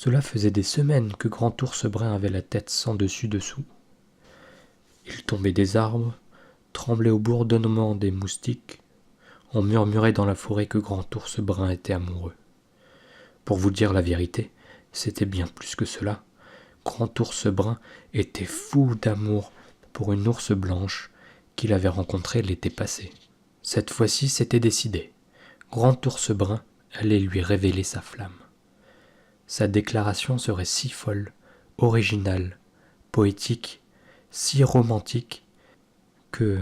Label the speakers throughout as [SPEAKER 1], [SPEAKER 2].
[SPEAKER 1] Cela faisait des semaines que Grand Ours Brun avait la tête sans dessus-dessous. Il tombait des arbres, tremblait au bourdonnement des moustiques. On murmurait dans la forêt que Grand Ours Brun était amoureux. Pour vous dire la vérité, c'était bien plus que cela. Grand Ours Brun était fou d'amour pour une ours blanche qu'il avait rencontrée l'été passé. Cette fois-ci, c'était décidé. Grand Ours Brun allait lui révéler sa flamme. Sa déclaration serait si folle, originale, poétique, si romantique, que,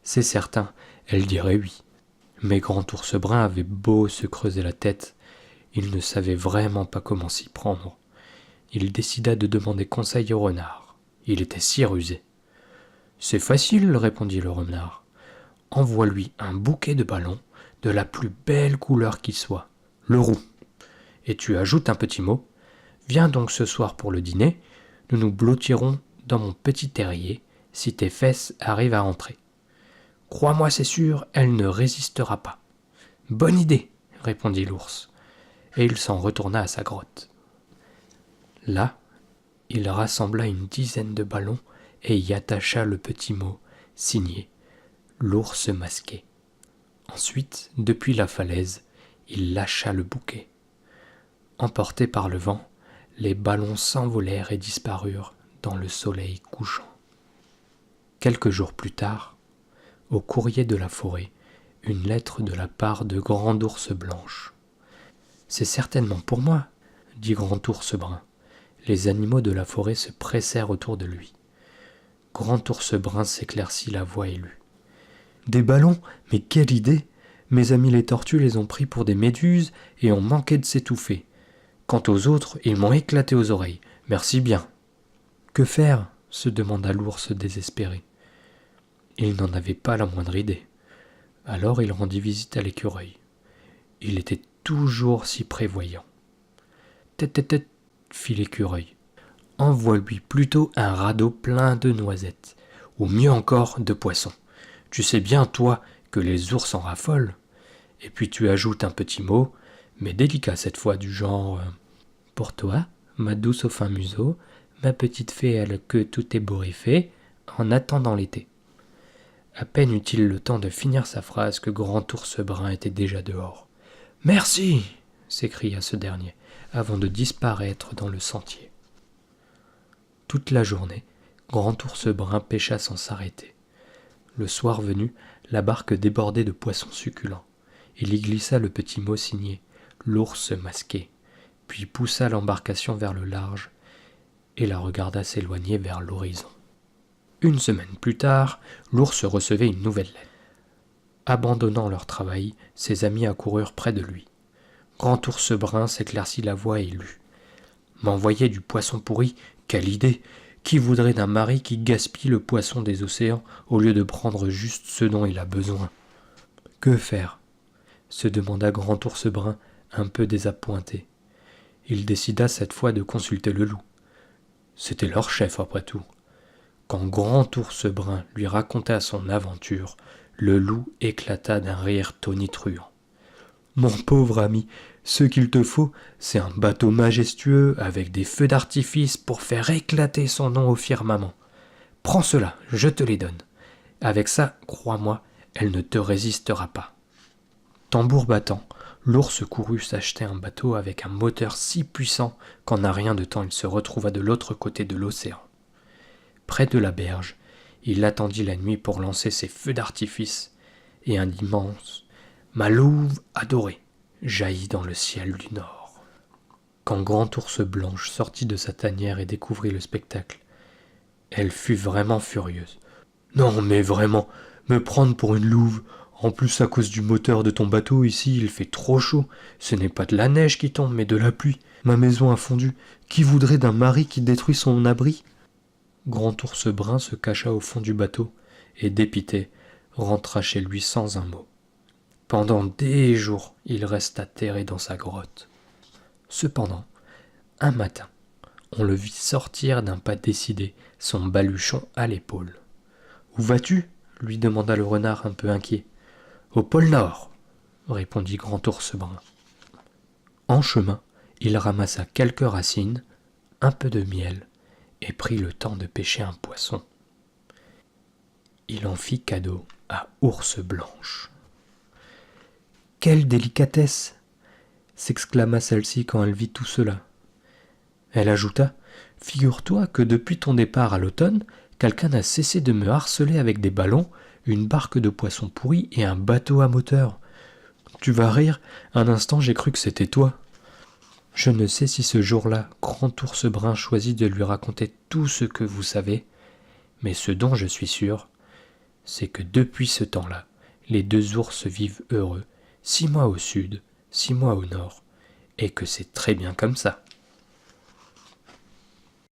[SPEAKER 1] c'est certain, elle dirait oui. Mais Grand Ours Brun avait beau se creuser la tête, il ne savait vraiment pas comment s'y prendre. Il décida de demander conseil au renard. Il était si rusé. « C'est facile, répondit le renard. Envoie-lui un bouquet de ballons de la plus belle couleur qui soit, le roux. Et tu ajoutes un petit mot. Viens donc ce soir pour le dîner, nous nous blottirons dans mon petit terrier si tes fesses arrivent à entrer. Crois-moi, c'est sûr, elle ne résistera pas. Bonne idée, répondit l'ours, et il s'en retourna à sa grotte. Là, il rassembla une dizaine de ballons et y attacha le petit mot signé l'ours masqué. Ensuite, depuis la falaise, il lâcha le bouquet. Emportés par le vent, les ballons s'envolèrent et disparurent dans le soleil couchant. Quelques jours plus tard, au courrier de la forêt, une lettre de la part de Grand Ours Blanche. « C'est certainement pour moi, dit Grand Ours Brun. Les animaux de la forêt se pressèrent autour de lui. Grand Ours Brun s'éclaircit la voix et lut. « Des ballons, mais quelle idée! Mes amis les tortues les ont pris pour des méduses et ont manqué de s'étouffer. Quant aux autres, ils m'ont éclaté aux oreilles. Merci bien. »« Que faire ?» se demanda l'ours désespéré. Il n'en avait pas la moindre idée. Alors il rendit visite à l'écureuil. Il était toujours si prévoyant. « Tête, fit l'écureuil. Envoie-lui plutôt un radeau plein de noisettes, ou mieux encore de poissons. Tu sais bien, toi, que les ours en raffolent. Et puis tu ajoutes un petit mot, mais délicat cette fois, du genre « Pour toi, ma douce au fin museau, ma petite fée à la queue tout ébouriffée, en attendant l'été. » À peine eut-il le temps de finir sa phrase que Grand Ours Brun était déjà dehors. « Merci !» s'écria ce dernier, avant de disparaître dans le sentier. Toute la journée, Grand Ours Brun pêcha sans s'arrêter. Le soir venu, la barque débordait de poissons succulents. Il y glissa le petit mot signé « l'ours masqué », puis poussa l'embarcation vers le large et la regarda s'éloigner vers l'horizon. Une semaine plus tard, l'ours recevait une nouvelle lettre. Abandonnant leur travail, ses amis accoururent près de lui. Grand Ours Brun s'éclaircit la voix et lut. « M'envoyer du poisson pourri, quelle idée! Qui voudrait d'un mari qui gaspille le poisson des océans au lieu de prendre juste ce dont il a besoin ?»« Que faire ?» se demanda Grand Ours Brun, un peu désappointé. Il décida cette fois de consulter le loup. C'était leur chef, après tout. Quand Grand Ours Brun lui raconta son aventure, le loup éclata d'un rire tonitruant. « Mon pauvre ami, ce qu'il te faut, c'est un bateau majestueux avec des feux d'artifice pour faire éclater son nom au firmament. Prends cela, je te les donne. Avec ça, crois-moi, elle ne te résistera pas. » Tambour battant, l'ours courut s'acheter un bateau avec un moteur si puissant qu'en un rien de temps il se retrouva de l'autre côté de l'océan. Près de la berge, il attendit la nuit pour lancer ses feux d'artifice, et un immense « Ma louve adorée » jaillit dans le ciel du nord. Quand Grand Ours Blanche sortit de sa tanière et découvrit le spectacle, elle fut vraiment furieuse. « Non, mais vraiment, me prendre pour une louve. En plus, à cause du moteur de ton bateau, ici, il fait trop chaud. Ce n'est pas de la neige qui tombe, mais de la pluie. Ma maison a fondu. Qui voudrait d'un mari qui détruit son abri ?» Grand Ours Brun se cacha au fond du bateau et, dépité, rentra chez lui sans un mot. Pendant des jours, il resta terré dans sa grotte. Cependant, un matin, on le vit sortir d'un pas décidé, son baluchon à l'épaule. « Où vas-tu » lui demanda le renard un peu inquiet. « Au pôle Nord » répondit Grand Ours Brun. En chemin, il ramassa quelques racines, un peu de miel, et prit le temps de pêcher un poisson. Il en fit cadeau à Ours Blanche. « Quelle délicatesse !» s'exclama celle-ci quand elle vit tout cela. Elle ajouta : « Figure-toi que depuis ton départ à l'automne, quelqu'un n'a cessé de me harceler avec des ballons, une barque de poissons pourris et un bateau à moteur. Tu vas rire, un instant j'ai cru que c'était toi. » Je ne sais si ce jour-là, Grand Ours Brun choisit de lui raconter tout ce que vous savez, mais ce dont je suis sûr, c'est que depuis ce temps-là, les deux ours vivent heureux, 6 mois au sud, 6 mois au nord, et que c'est très bien comme ça.